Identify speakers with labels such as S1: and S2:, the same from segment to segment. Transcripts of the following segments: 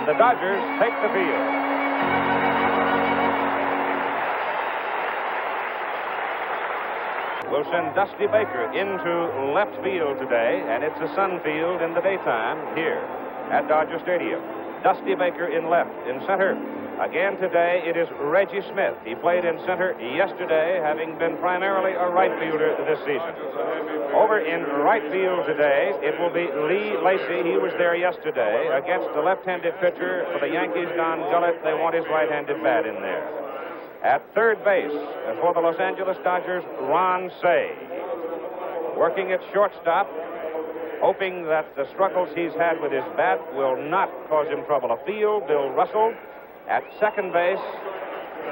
S1: and the Dodgers take the field. We'll send Dusty Baker into left field today, and it's a sun field in the daytime here at Dodger Stadium. Dusty Baker in left. In center, again today, it is Reggie Smith. He played in center yesterday, having been primarily a right fielder this season. Over in right field today, it will be Lee Lacy. He was there yesterday against the left-handed pitcher for the Yankees, Don Gullett. They want his right-handed bat in there. At third base for the Los Angeles Dodgers, Ron Cey. Working at shortstop, hoping that the struggles he's had with his bat will not cause him trouble afield, Bill Russell. At second base,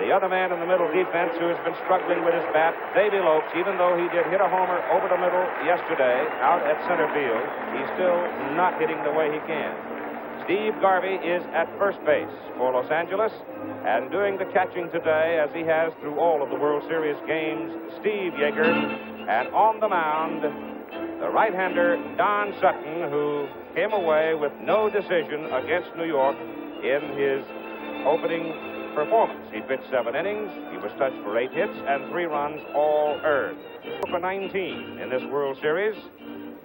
S1: the other man in the middle defense who has been struggling with his bat, Davy Lopes. Even though he did hit a homer over the middle yesterday out at center field, he's still not hitting the way he can. Steve Garvey is at first base for Los Angeles, and doing the catching today, as he has through all of the World Series games, Steve Yeager. And on the mound, the right-hander Don Sutton, who came away with no decision against New York in his opening performance. He pitched 7 innings, he was touched for 8 hits, and 3 runs, all earned. For 19 in this World Series,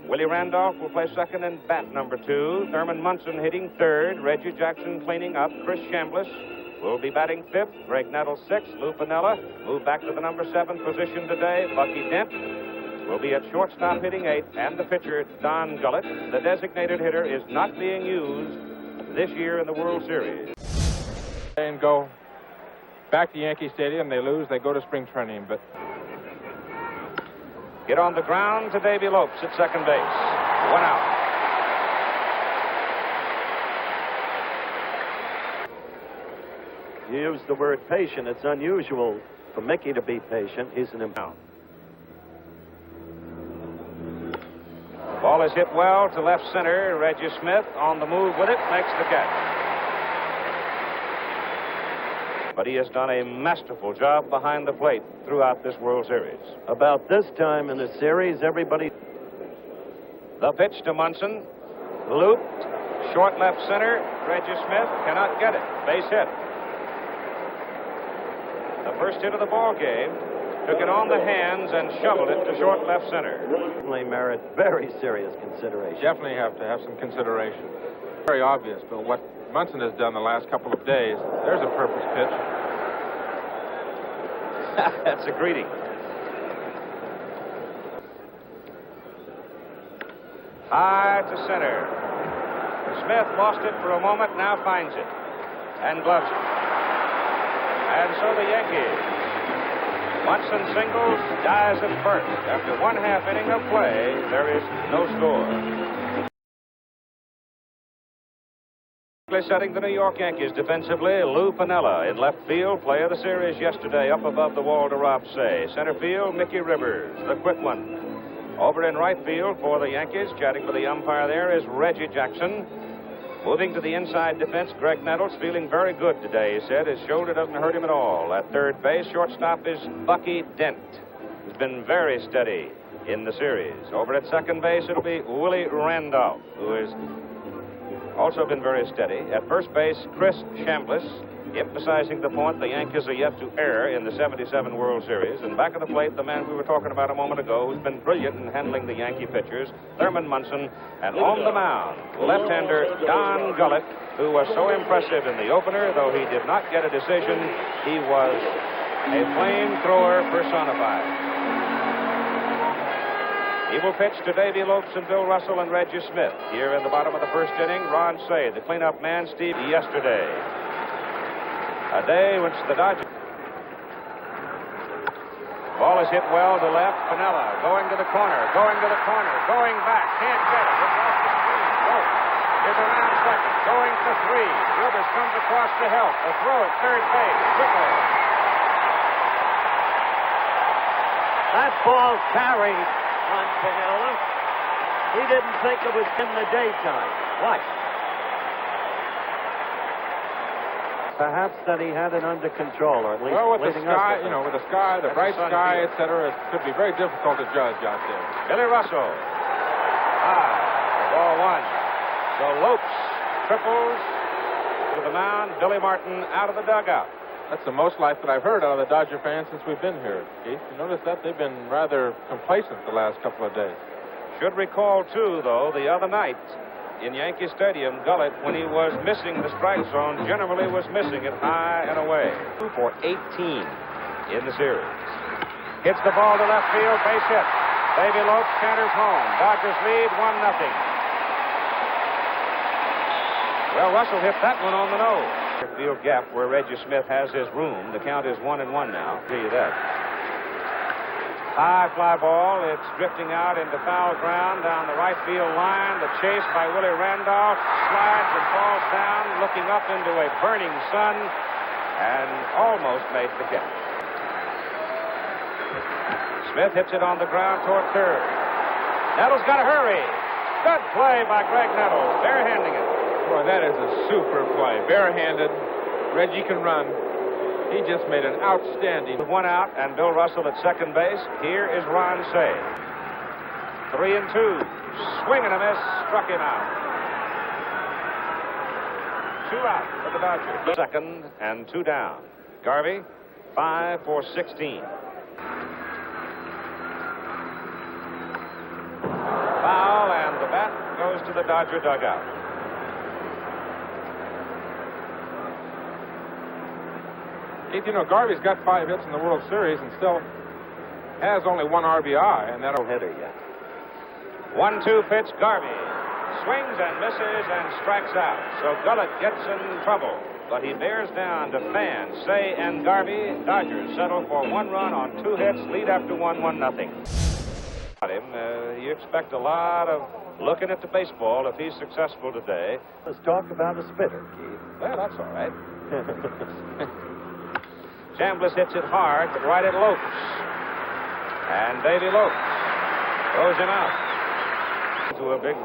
S1: Willie Randolph will play second and bat number 2. Thurman Munson hitting third. Reggie Jackson cleaning up. Chris Chambliss will be batting 5th. Greg Nettles 6th. Lou Piniella moved back to the number 7 position today. Bucky Dent will be at shortstop hitting 8th. And the pitcher, Don Gullett, the designated hitter, is not being used this year in the World Series.
S2: And go back to Yankee Stadium. They lose. They go to spring training, but...
S1: Hit on the ground to Davy Lopes at second base. 1 out.
S3: You use the word patient. It's unusual for Mickey to be patient. He's an impound.
S1: Ball is hit well to left center. Reggie Smith on the move with it, makes the catch. But he has done a masterful job behind the plate throughout this World Series.
S3: About this time in the series, everybody...
S1: The pitch to Munson. Looped. Short left center. Reggie Smith cannot get it. Base hit. The first hit of the ball game. Took it on the hands and shoveled it to short left center.
S3: Definitely merit very serious consideration.
S2: Definitely have to have some consideration. Very obvious, but what Munson has done the last couple of days, there's a purpose pitch.
S1: That's a greeting. High to center. Smith lost it for a moment, now finds it and gloves it. And so the Yankees. Munson singles, dies at first. After 1/2 inning of play, there is no score. Setting the New York Yankees defensively, Lou Piniella in left field, play of the series yesterday, up above the wall to Rob Cey. Center field, Mickey Rivers, the quick one. Over in right field for the Yankees, chatting with the umpire there, is Reggie Jackson. Moving to the inside defense, Greg Nettles, feeling very good today, he said. His shoulder doesn't hurt him at all. At third base, shortstop is Bucky Dent, who's been very steady in the series. Over at second base, it'll be Willie Randolph, who is also been very steady. At first base, Chris Chambliss, emphasizing the point the Yankees are yet to err in the '77 World Series. And back of the plate, the man we were talking about a moment ago, who's been brilliant in handling the Yankee pitchers, Thurman Munson. And on the mound, left-hander Don Gullett, who was so impressive in the opener, though he did not get a decision. He was a flamethrower personified. He will pitch to Davy Lopes and Bill Russell and Reggie Smith. Here in the bottom of the first inning, Ron Cey, the cleanup man, Steve, yesterday. A day which the Dodgers... Ball is hit well to left. Piniella going to the corner, going back. Can't get it. It's off the screen. Lopes is around second, going for 3. Rivers comes across to help. A throw at third base. Quickly.
S3: That ball carried on Piniella. He didn't think it was in the daytime. What? Perhaps that he had it under control, or at least...
S2: Well, with the sky, with the sky, the bright sky, etc., it could be very difficult to judge out there.
S1: Billy Russell. Ball 1. So Lopes triples, to the mound. Billy Martin out of the dugout.
S2: That's the most life that I've heard out of the Dodger fans since we've been here, Keith. You notice that? They've been rather complacent the last couple of days.
S1: Should recall, too, though, the other night in Yankee Stadium, Gullett, when he was missing the strike zone, generally was missing it high and away. For 18 in the series. Hits the ball to left field, base hit. Baby Lopes canters home. Dodgers lead 1-0. Well, Russell hit that one on the nose. Field gap where Reggie Smith has his room. The count is 1-1 now. See that. High fly ball. It's drifting out into foul ground down the right field line. The chase by Willie Randolph slides and falls down, looking up into a burning sun, and almost made the catch. Smith hits it on the ground toward third. Nettles got to hurry. Good play by Greg Nettles, barehanding it.
S2: Boy, that is a super play. Barehanded. Reggie can run. He just made an outstanding.
S1: One out, and Bill Russell at second base. Here is Ron Say. 3-2. Swing and a miss. Struck him out. 2 out for the Dodgers. Second and 2 down. Garvey, 5 for 16. Foul, and the bat goes to the Dodger dugout.
S2: Keith, you know, Garvey's got 5 hits in the World Series and still has only 1 RBI, and that'll hit her yet.
S1: 1-2 pitch, Garvey. Swings and misses and strikes out. So Gullett gets in trouble, but he bears down to fans. Say and Garvey. Dodgers settle for 1 run on 2 hits, lead after 1-0. You expect a lot of looking at the baseball if he's successful today.
S3: Let's talk about a spitter, Keith.
S1: Well, that's all right. Chambliss hits it hard, but right at Lopes. And Baby Lopes throws him out. To a big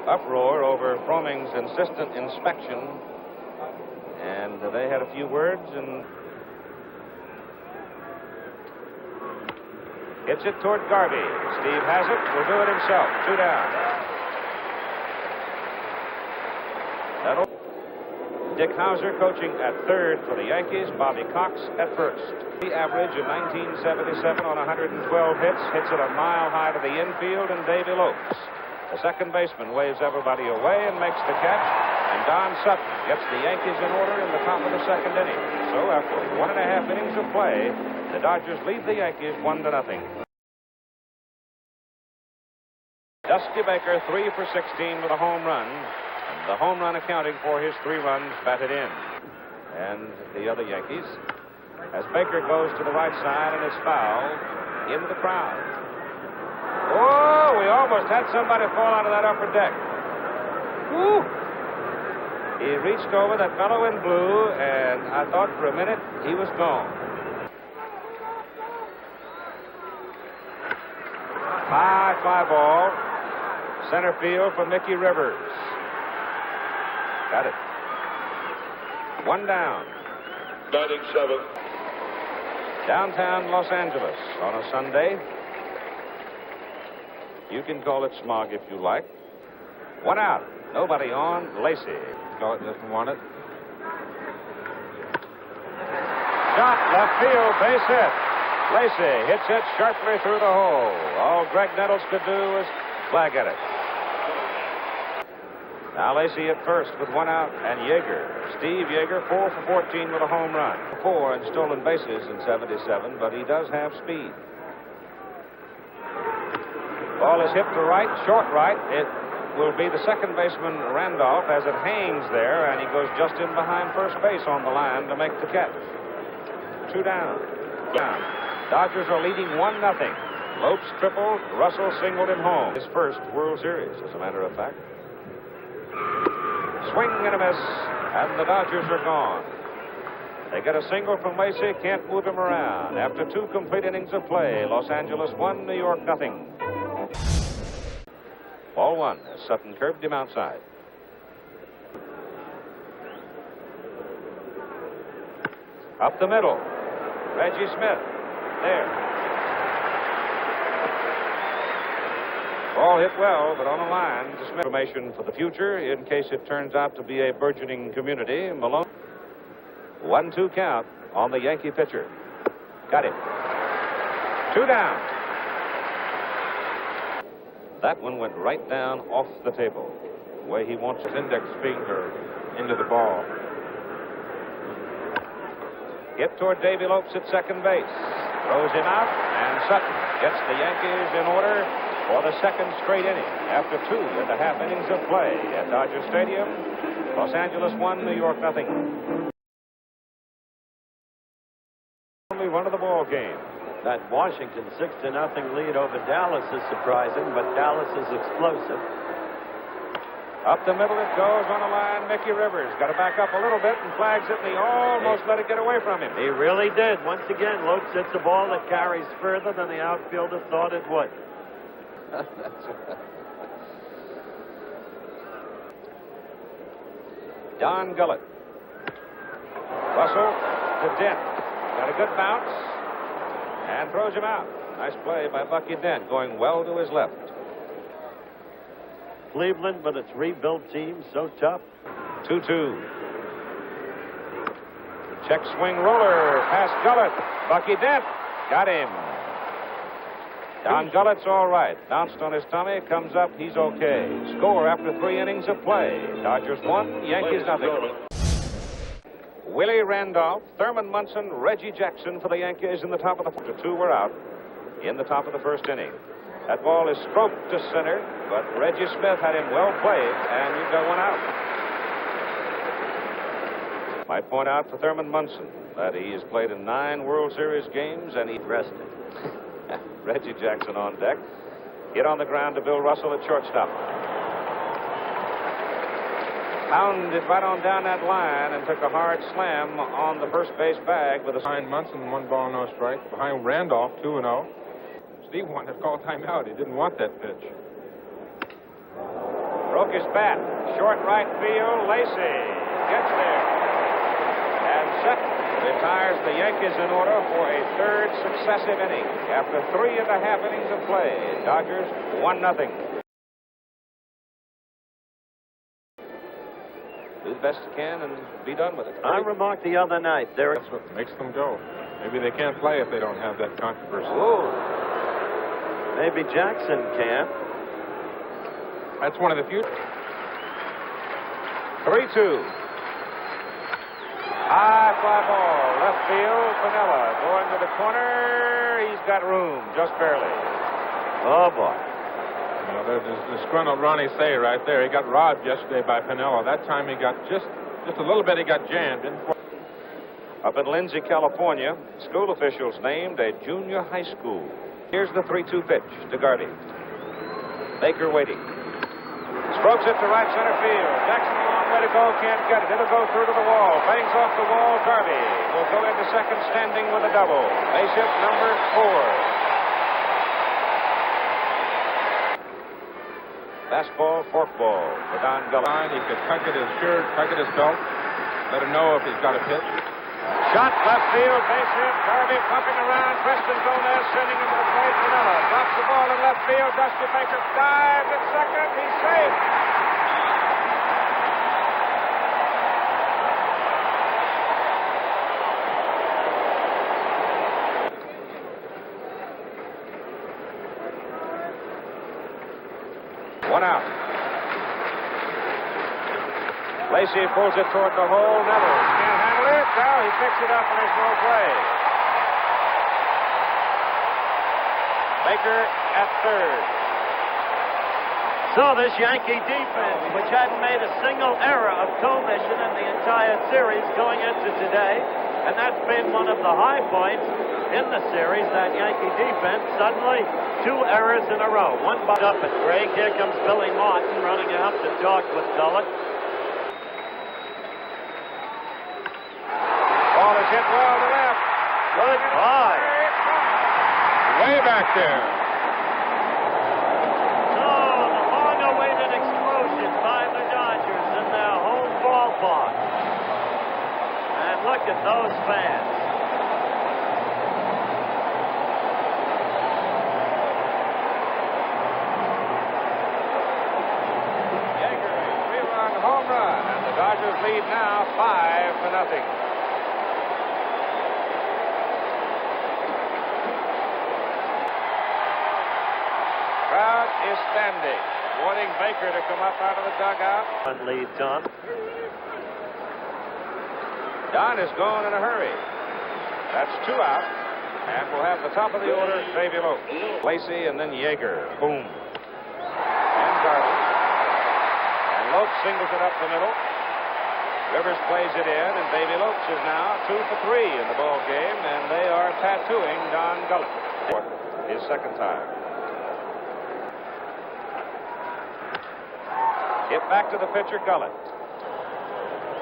S1: uproar over Fromming's insistent inspection. And they had a few words and hits it toward Garvey. Steve has it. Will do it himself. 2 down. That'll Dick Hauser coaching at third for the Yankees. Bobby Cox at first. The average in 1977 on 112 hits. Hits it a mile high to the infield, and Davy Lopes. The second baseman waves everybody away and makes the catch. And Don Sutton gets the Yankees in order in the top of the second inning. So after 1.5 innings of play, the Dodgers lead the Yankees 1-0. Dusty Baker 3 for 16 with a home run. The home run accounting for his 3 runs batted in. And the other Yankees, as Baker goes to the right side and is fouled into the crowd. Oh, we almost had somebody fall out of that upper deck. Woo! He reached over that fellow in blue, and I thought for a minute he was gone. High fly ball. Center field for Mickey Rivers. Got it. 1 down.
S4: Batting 7th.
S1: Downtown Los Angeles on a Sunday. You can call it smog if you like. 1 out. Nobody on. Lacey.
S2: Gullett doesn't want it.
S1: Shot left field. Base hit. Lacey hits it sharply through the hole. All Greg Nettles could do was flag at it. Now Lacey at first with 1 out, and Yeager. Steve Yeager, 4 for 14 with a home run. 4 and stolen bases in 77, but he does have speed. Ball is hit to right, short right. It will be the second baseman, Randolph, as it hangs there, and he goes just in behind first base on the line to make the catch. 2 down. Dodgers are leading 1-0. Lopes tripled, Russell singled him home. His first World Series, as a matter of fact. Swing and a miss, and the Dodgers are gone. They get a single from Lacey, can't move him around. After 2 complete innings of play, Los Angeles 1, New York 0. Ball 1 as Sutton curved him outside. Up the middle, Reggie Smith. There. Ball hit well, but on the line. Information for the future in case it turns out to be a burgeoning community. Malone. 1-2 count on the Yankee pitcher. Got him. 2 down. That one went right down off the table. The way he wants his index finger into the ball. Hit toward Davy Lopes at second base. Throws him out, and Sutton gets the Yankees in order for the second straight inning after 2.5 innings of play at Dodger Stadium. Los Angeles 1, New York nothing. Only run of the ball game.
S3: That Washington 6-0 lead over Dallas is surprising, but Dallas is explosive.
S1: Up the middle it goes on the line. Mickey Rivers got to back up a little bit and flags it, and he almost let it get away from him.
S3: He really did. Once again, Lopes hits a ball that carries further than the outfielder thought it would.
S1: Don Gullett. Russell to Dent. Got a good bounce and throws him out. Nice play by Bucky Dent, going well to his left.
S3: Cleveland, but its rebuilt team, so tough.
S1: 2-2. Check swing roller past Gullett. Bucky Dent got him. Don Gullett's all right. Bounced on his tummy, comes up, he's okay. Score after 3 innings of play. Dodgers 1, Yankees nothing. Willie Randolph, Thurman Munson, Reggie Jackson for the Yankees in the top of the 2 were out in the top of the first inning. That ball is stroked to center, but Reggie Smith had him well played, and you've got 1 out. Might point out for Thurman Munson that he has played in 9 World Series games, and he rested. Reggie Jackson on deck. Hit on the ground to Bill Russell at shortstop. Pounded right on down that line and took a hard slam on the first base bag with a...
S2: Behind Munson, 1 ball, no strike. Behind Randolph, 2-0. Steve wanted to call timeout. He didn't want that pitch.
S1: Broke his bat. Short right field. Lacy gets there. And Sutton retires the Yankees in order for a 3rd successive inning after 3.5 innings of play. Dodgers 1-0. Do the best you can and be done with it.
S3: I remarked the other night.
S2: That's what makes them go. Maybe they can't play if they don't have that controversy.
S1: Ooh.
S3: Maybe Jackson can.
S2: That's one of the few.
S1: 3-2. High fly ball, left field, Piniella going to the corner. He's got room, just barely.
S3: Oh, boy.
S2: You know, there's this disgruntled Ronnie Say right there. He got robbed yesterday by Piniella. That time he got just a little bit. He got jammed.
S1: Up in Lindsay, California, school officials named a junior high school. Here's the 3-2 pitch to Gardy. Baker waiting. Strokes it to right center field. Jackson a long way to go, can't get it. It'll go through to the wall. Bangs off the wall. Gardy will go into second standing with a double. Base hit number 4. Fastball, forkball for Don Gullett.
S2: He could tug at his shirt, tug at his belt, let him know if he's got a pitch.
S1: Shot left field, base hit. Garvey pumping around. Preston Gomez sending him to the plate. Piniella drops the ball in left field. Dusty Baker dives at second. He's safe. One out. Lacy pulls it toward the hole. Neville can't handle it. Now he picks it up and there's no play. Baker at third.
S3: So this Yankee defense, which hadn't made a single error of commission in the entire series going into today, and that's been one of the high points in the series, that Yankee defense, suddenly 2 errors in a row. One butt up at Greg. Here comes Billy Martin running out to talk with Gullett.
S1: Ball is hit well to left.
S3: Goodbye.
S2: Way back there.
S3: So the long-awaited explosion by the Dodgers in their home ballpark. And look at those fans.
S2: a home run. And the Dodgers lead now 5-0. Crowd is standing, wanting Baker to come up out of the dugout.
S3: One lead, Don.
S1: Don is gone in a hurry. That's 2 out. And we'll have the top of the order, Baby Lopes. Lacey and then Yeager. Boom. And Garvey. And Lopes singles it up the middle. Rivers plays it in, and Baby Lopes is now 2 for 3 in the ball game, and they are tattooing Don Gullett. His second time. Hit back to the pitcher, Gullett.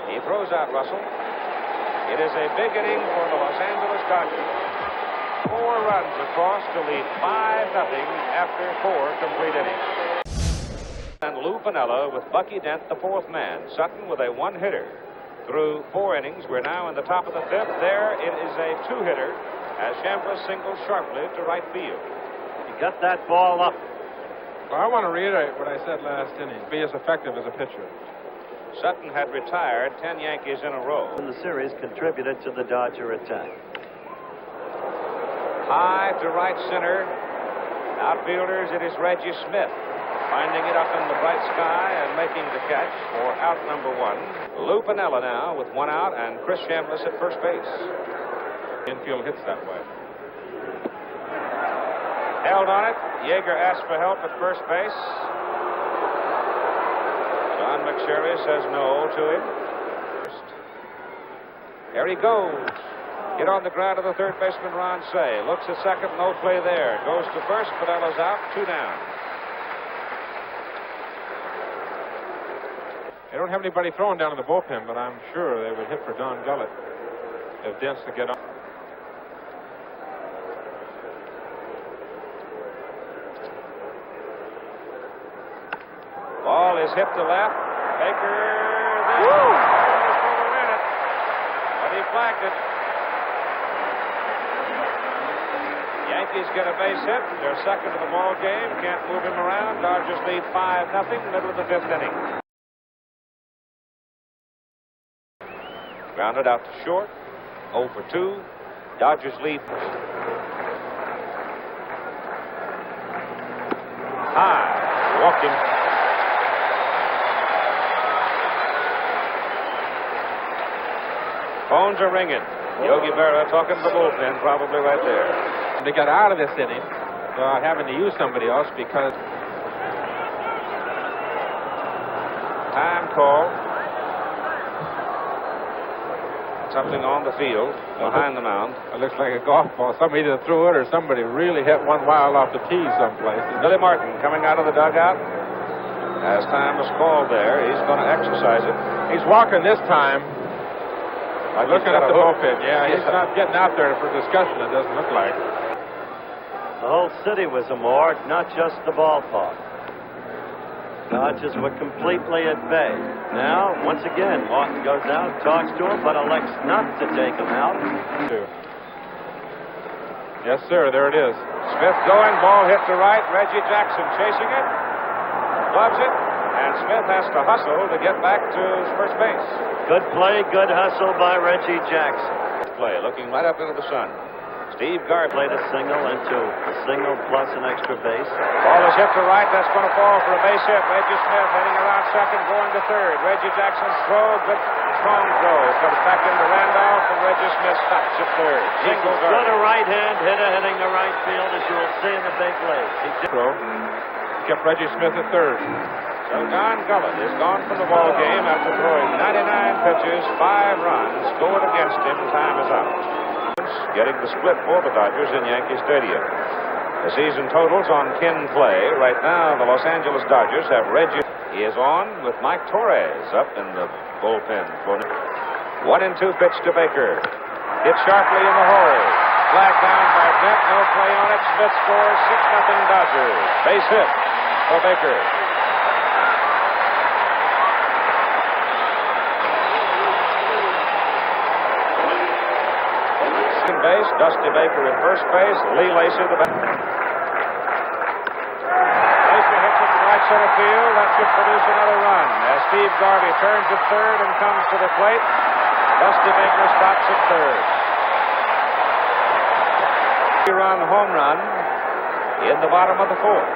S1: He throws out Russell. It is a big inning for the Los Angeles Dodgers. 4 runs across to lead 5-0 after 4 complete innings. And Lou Piniella with Bucky Dent, the 4th man. Sutton with a 1-hitter. Through 4 innings, we're now in the top of the 5th. There it is a 2-hitter as Chambliss singles sharply to right field.
S3: He got that ball up.
S2: Well, I want to reiterate what I said last inning. Be as effective as a pitcher.
S1: Sutton had retired 10 Yankees in a row.
S3: In the series, contributed to the Dodger attack.
S1: High to right center. Outfielders, it is Reggie Smith. Finding it up in the bright sky and making the catch for out number 1. Lou Piniella now with 1 out and Chris Chambliss at first base.
S2: Infield hits that way.
S1: Held on it. Yeager asked for help at first base. John McSherry says no to him. There he goes. Hit on the ground to the third baseman, Ron Say. Looks at second, no play there. Goes to first, Piniella's out, 2 down.
S2: They don't have anybody throwing down in the bullpen, but I'm sure they would hit for Don Gullett if Dent's to get on.
S1: Ball is hit to left. Baker there. Almost overran it. But he flagged it. Yankees get a base hit. They're second to the ball game. Can't move him around. Dodgers lead 5-0, middle of the 5th inning. Grounded out to short. 0 for 2. Dodgers lead. High. Walked him. Phones are ringing. Yogi Berra talking to the bullpen, probably right there.
S2: They got out of this inning having to use somebody else because
S1: time call. Something on the field behind the mound.
S2: It looks like a golf ball. Somebody either threw it or somebody really hit one wild off the tee someplace.
S1: Billy Martin coming out of the dugout. As time was called there, he's going to exercise it.
S2: He's walking this time.
S1: Like
S2: looking at the bullpen. Yeah, he's not getting out there for discussion, it doesn't look like.
S3: The whole city was a morgue, not just the ballpark. Dodgers were completely at bay. Now, once again, Martin goes out, talks to him, but elects not to take him out.
S2: Yes, sir, there it is.
S1: Smith going, ball hit to right. Reggie Jackson chasing it. Gloves it. And Smith has to hustle to get back to first base.
S3: Good play, good hustle by Reggie Jackson.
S1: Play, looking right up into the sun. Steve Garvey
S3: played a single into a single plus an extra base.
S1: Ball is hit to right. That's going to fall for a base hit. Reggie Smith heading around second, going to third. Reggie Jackson's throw, good strong throw. Comes back into Randolph, and Reggie Smith stops at third. Single
S3: He's got a right-hand hitter hitting the right field, as you will see in the big league. He
S2: throw. Kept Reggie Smith at third.
S1: So Don Gullett is gone from the ball game after throwing 99 pitches, 5 runs, scored against him. Time is up. Getting the split for the Dodgers in Yankee Stadium. The season totals on kin play. Right now, the Los Angeles Dodgers have Reggie. He is on with Mike Torres up in the bullpen. 1-2 pitch to Baker. Hit sharply in the hole. Flag down by Dent. No play on it. Smith scores 6-0 Dodgers. Base hit for Baker. Base, Dusty Baker at first base, Lee Lacey the back. Lacey hits it to right center field. That should produce another run as Steve Garvey turns at third and comes to the plate. Dusty Baker stops at third. Run home run in the bottom of the fourth.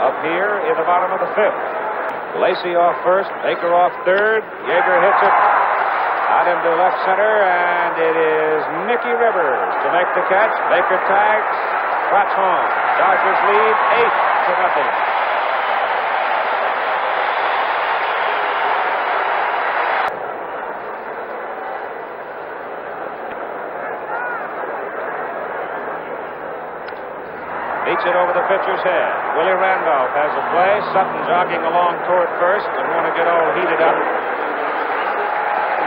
S1: Up here in the bottom of the fifth. Lacey off first, Baker off third. Yeager hits it out into left center, and it is Mickey Rivers to make the catch. Baker tags, trots home. Dodgers lead 8-0. Beats it over the pitcher's head. Willie Randolph has a play. Sutton jogging along toward first and want to get all heated up.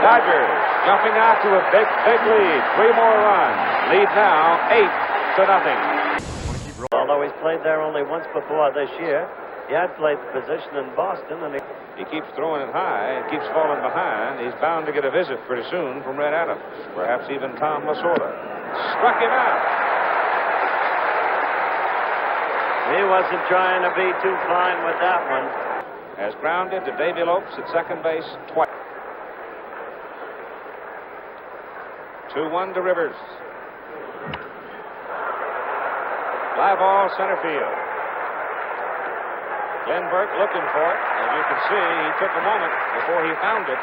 S1: Dodgers jumping out to a big lead. 3 more runs. Lead now 8-0.
S3: Although he's played there only once before this year, he had played the position in Boston, and
S1: he keeps throwing it high and keeps falling behind. He's bound to get a visit pretty soon from Red Adams, perhaps even Tom Lasorda. Struck him out.
S3: He wasn't trying to be too fine with that one.
S1: Has grounded to Davy Lopes at second base twice. 2-1 to Rivers. Fly ball center field. Glenn Burke looking for it. As you can see, he took a moment before he found it.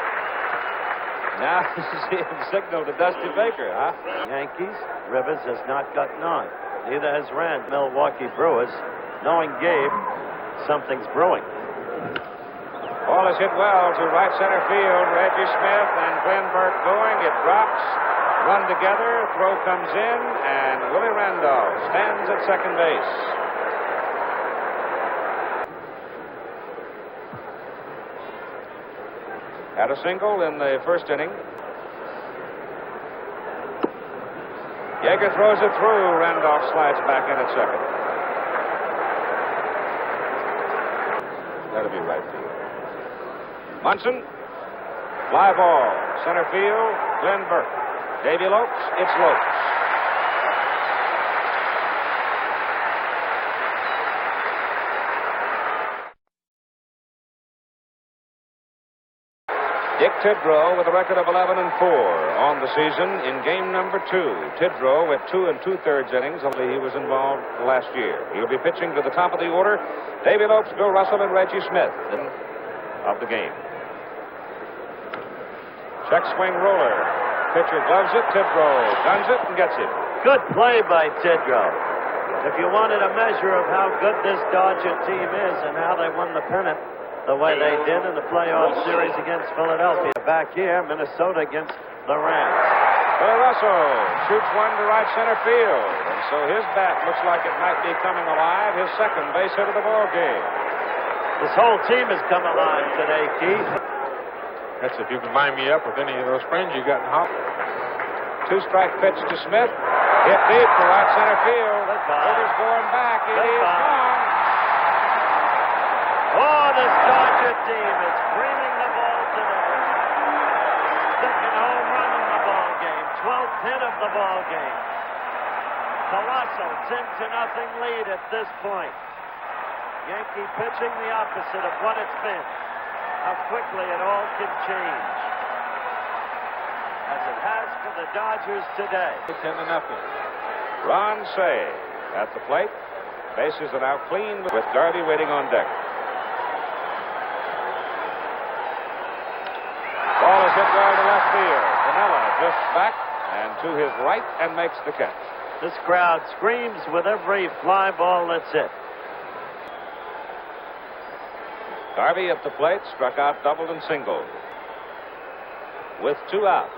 S1: Now you see him signal to Dusty Baker, huh?
S3: Yankees, Rivers has not gotten on. Neither has Rand. Milwaukee Brewers, knowing Gabe, something's brewing.
S1: Ball is hit well to right center field. Reggie Smith and Glenn Burke going. It drops. Run together. Throw comes in, and Willie Randolph stands at second base. Had a single in the first inning. Yeager throws it through. Randolph slides back in at second. That'll be right field. Munson. Fly ball. Center field. Glenn Burke. Davy Lopes. It's Lopes. Dick Tidrow with a record of 11-4 on the season in game number 2. Tidrow went 2 2/3 innings, only he was involved last year. He'll be pitching to the top of the order. Davy Lopes, Bill Russell, and Reggie Smith of the game. Check swing roller. Pitcher gloves it. Tidrow guns it and gets it.
S3: Good play by Tidrow. If you wanted a measure of how good this Dodger team is and how they won the pennant the way they did in the playoff series against Philadelphia. Back here, Minnesota against the Rams.
S1: Bill Russell shoots one to right center field, and so his bat looks like it might be coming alive. His second base hit of the ball game.
S3: This whole team has come alive today, Keith.
S2: That's if you can line me up with any of those friends you got in Holland.
S1: 2-strike pitch to Smith. Hit deep to right center field. Rivers going back. It is gone.
S3: Oh, this Dodger team is screaming the ball today. Second home run in the ball game. 12th hit of the ball game. Colossal 10-0 lead at this point. Yankee pitching the opposite of what it's been. How quickly it all can change. As it has for the Dodgers today.
S2: 10-0.
S1: Ron Say at the plate. Bases are now clean with Garvey waiting on deck. Ball is hit well to left field. Piniella drifts back and to his right and makes the catch.
S3: This crowd screams with every fly ball that's hit.
S1: Garvey at the plate, struck out, doubled, and singled. With 2 out.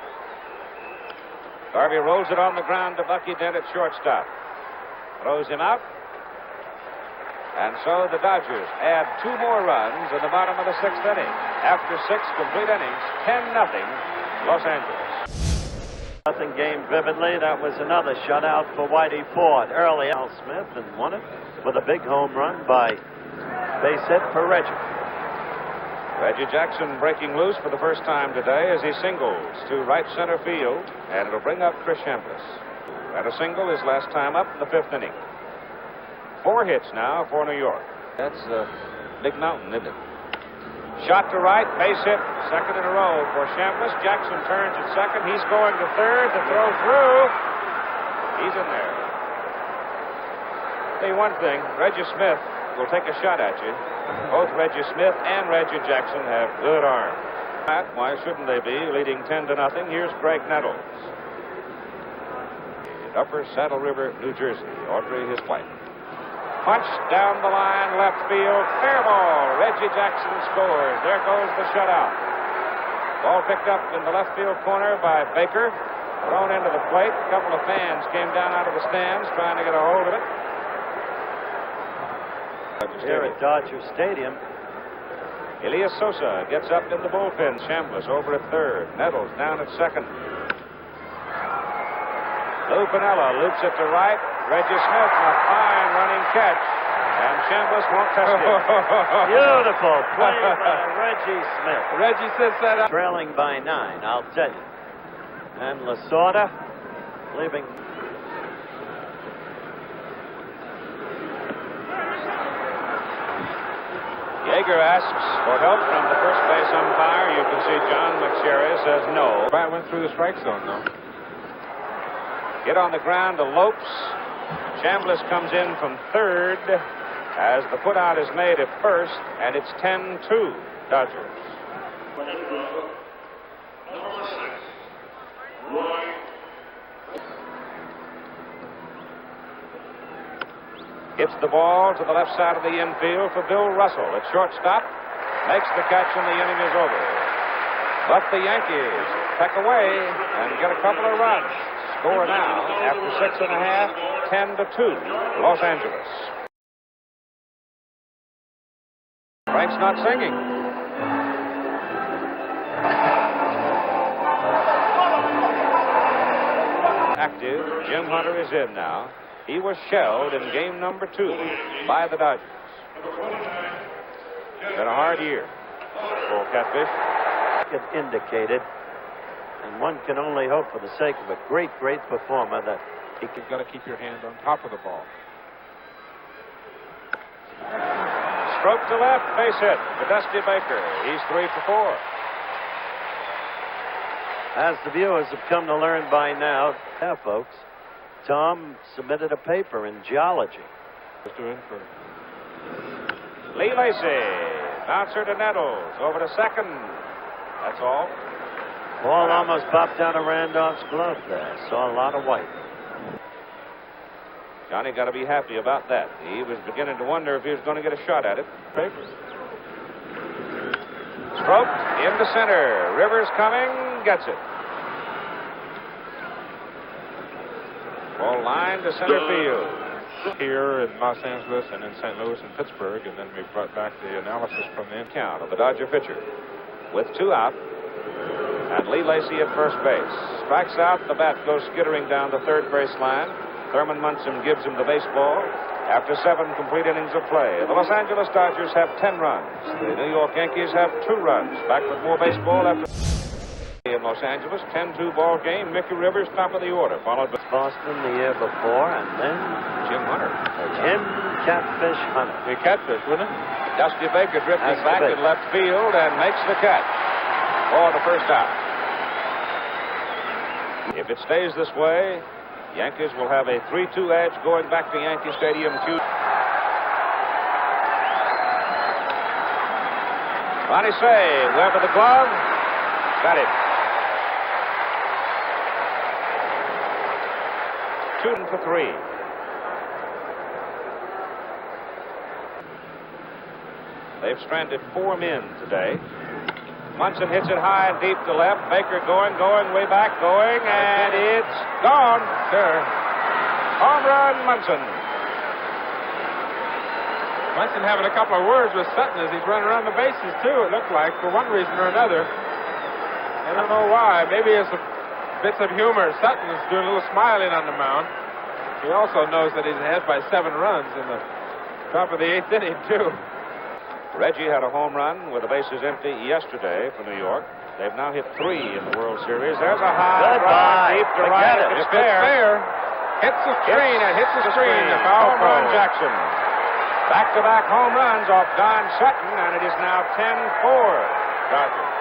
S1: Garvey rolls it on the ground to Bucky Dent at shortstop. Throws him out. And so the Dodgers add 2 more runs in the bottom of the 6th inning. After 6 complete innings, 10-0 Los Angeles.
S3: Nothing game vividly. That was another shutout for Whitey Ford. Early, Al Smith, and won it with a big home run by base hit for Reggie.
S1: Reggie Jackson breaking loose for the first time today as he singles to right center field, and it'll bring up Chris Chambliss. Had a single his last time up in the 5th inning. 4 hits now for New York.
S2: That's
S1: big mountain, isn't it? Shot to right, base hit, second in a row for Chambliss. Jackson turns at second. He's going to third. The throw through. He's in there. Tell you one thing, Reggie Smith will take a shot at you. Both Reggie Smith and Reggie Jackson have good arms. Why shouldn't they be? Leading 10-0. Here's Greg Nettles. Upper Saddle River, New Jersey. Audrey, his wife. Punch down the line, left field, fair ball. Reggie Jackson scores. There goes the shutout. Ball picked up in the left field corner by Baker. Thrown into the plate. A couple of fans came down out of the stands trying to get a hold of it.
S3: Here at Dodger Stadium.
S1: Elias Sosa gets up in the bullpen. Chambliss over at third. Nettles down at second. Lou Piniella loops it to right. Reggie Smith, a fine running catch. And Chambliss won't touch it.
S3: Beautiful play by Reggie Smith.
S2: Reggie sits that up.
S3: Trailing by 9, I'll tell you. And Lasorda leaving.
S1: Yeager asks for help from the first base umpire. You can see John McSherry says no.
S2: Bat went through the strike zone, though.
S1: Hit on the ground to Lopes. Chambliss comes in from third as the putout is made at first, and it's 10-2 Dodgers. Hits the ball to the left side of the infield for Bill Russell at shortstop. Makes the catch and the inning is over. But the Yankees peck away and get a couple of runs. Score now after 6.5, 10-2, Los Angeles. Frank's not singing. Active, Jim Hunter is in now. He was shelled in game number 2 by the Dodgers. It's been a hard year for Catfish.
S3: It indicated, and one can only hope for the sake of a great performer that he can.
S2: You've got to keep your hand on top of the ball.
S1: Stroke to left, base hit for Dusty Baker. He's 3 for 4.
S3: As the viewers have come to learn by now, folks, Tom submitted a paper in geology.
S1: Lee Lacy, bouncer to Nettles, over to second. That's all.
S3: Ball almost popped out of Randolph's glove there. Saw a lot of white.
S1: Johnny got to be happy about that. He was beginning to wonder if he was going to get a shot at it.
S2: Paper.
S1: Stroked into center. Rivers coming, gets it. Ball line to center field.
S2: Here in Los Angeles and in St. Louis and Pittsburgh, and then we brought back the analysis from the
S1: count of the Dodger pitcher. With 2 out, and Lee Lacy at first base. Strikes out, the bat goes skittering down the third base line. Thurman Munson gives him the baseball after 7 complete innings of play. The Los Angeles Dodgers have 10 runs. The New York Yankees have 2 runs. Back with more baseball after in Los Angeles, 10-2 ball game. Mickey Rivers top of the order, followed by
S3: Boston the year before, and then
S1: Jim Hunter.
S3: Jim Catfish Hunter.
S2: The Catfish, wouldn't it?
S1: Dusty Baker drifting back in left field and makes the catch for the first out. If it stays this way, Yankees will have a 3-2 edge going back to Yankee Stadium. Ronnie Say, Webb of the glove, got it. 2 for 3. They've stranded 4 men today. Munson hits it high and deep to left. Baker going way back, and it's gone.
S2: Sure.
S1: Home run, Munson.
S2: Munson having a couple of words with Sutton as he's running around the bases, too, it looked like, for one reason or another. I don't know why. Maybe it's a bits of humor. Sutton's doing a little smiling on the mound. He also knows that he's ahead by 7 runs in the top of the 8th inning, too.
S1: Reggie had a home run with the bases empty yesterday for New York. They've now hit 3 in the World Series. There's a high run deep to right.
S3: It.
S1: It's fair.
S2: Hits the screen. It hits the screen.
S1: Home run, Jackson. Back-to-back home runs off Don Sutton, and it is now 10-4 Dodgers.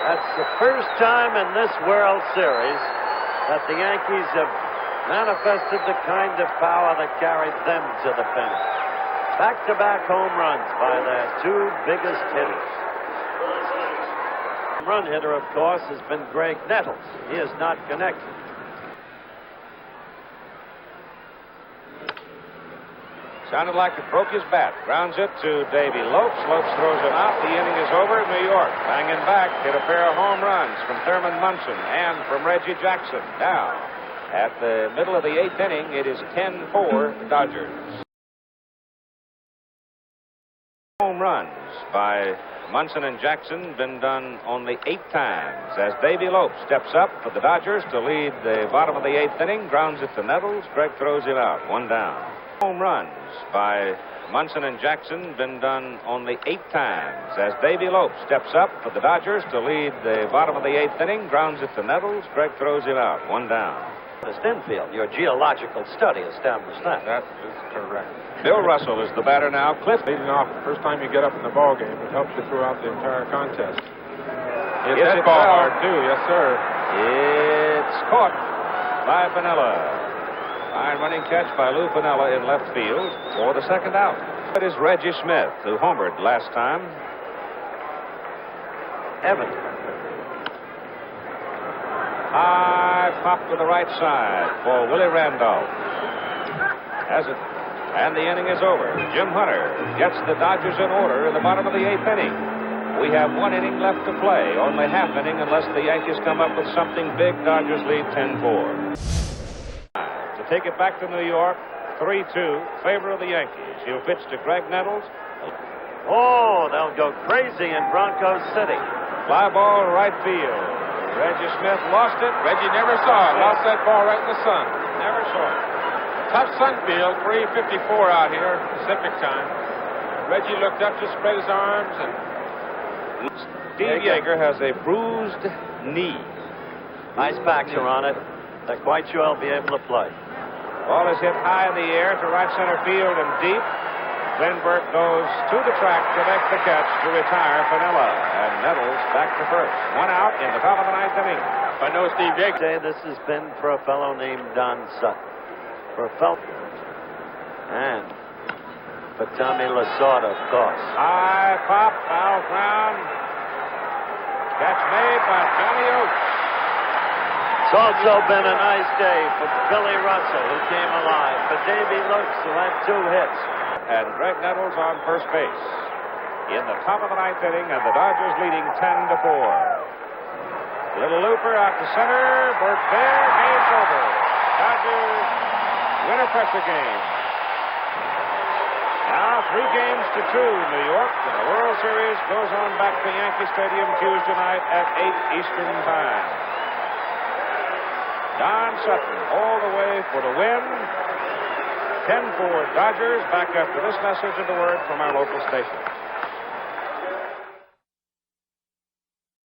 S3: That's the first time in this World Series that the Yankees have manifested the kind of power that carried them to the finish. Back-to-back home runs by their two biggest hitters. Run hitter, of course, has been Greg Nettles. He is not connected.
S1: Sounded like it broke his bat. Grounds it to Davy Lopes. Lopes throws it out. The inning is over. New York banging back. Hit a pair of home runs from Thurman Munson and from Reggie Jackson. Now, at the middle of the 8th inning, it is 10-4 Dodgers. Home runs by Munson and Jackson been done only 8 times as Davy Lopes steps up for the Dodgers to lead the bottom of the 8th inning. Grounds it to Nettles. Greg throws it out. 1 down. Home runs by Munson and Jackson been done only 8 times as Davy Lopes steps up for the Dodgers to lead the bottom of the 8th inning. Grounds it to Nettles. Greg throws it out. 1 down.
S3: Infield, your geological study established that.
S2: That is correct.
S1: Bill Russell is the batter now. Cliff
S2: Leading off the first time you get up in the ball game, it helps you throughout the entire contest. Hit
S1: Yes,
S2: that
S1: it
S2: ball
S1: will.
S2: hard too, yes sir.
S1: It's caught by Piniella. Fine running catch by Lou Piniella in left field for the second out. It is Reggie Smith, who homered last time.
S3: Evans.
S1: High pop to the right side for Willie Randolph. Has it. And the inning is over. Jim Hunter gets the Dodgers in order in the bottom of the 8th inning. We have 1 inning left to play. Only half inning unless the Yankees come up with something big. Dodgers lead 10-4. To take it back to New York, 3-2, favor of the Yankees. He'll pitch to Greg Nettles.
S3: Oh, they'll go crazy in Bronco City.
S1: Fly ball right field. Reggie Smith lost it.
S2: Reggie never saw it. Lost that ball right in the sun.
S1: Never saw it.
S2: Tough sun field, 3:54 out here, Pacific time. Reggie looked up, just spread his arms, and
S1: Steve Yeager has a bruised knee.
S3: Nice backs are on it. They're quite sure he'll be able to play.
S1: Ball is hit high in the air to right center field and deep. Glenn Burke goes to the track to make the catch to retire Piniella. And Nettles back to first. 1 out in the top of the 9th inning.
S2: I know Steve Yeager.
S3: Say this has been for a fellow named Don Sutton. For a fellow. And for Tommy Lasorda, of course.
S1: High pop, foul ground. Catch made by Johnny Oates.
S3: It's also been a nice day for Billy Russell, who came alive, for Davy Lopes, who had 2 hits.
S1: And Greg Nettles on first base. In the top of the 9th inning, and the Dodgers leading 10-4. Little looper out to center. Burke there. Game's over. Dodgers win a pressure game. Now 3 games to 2 New York, and the World Series goes on back to Yankee Stadium Tuesday night at 8 Eastern Time. Don Sutton all the way for the win. 10-4 Dodgers. Back after this message and a word from our local station.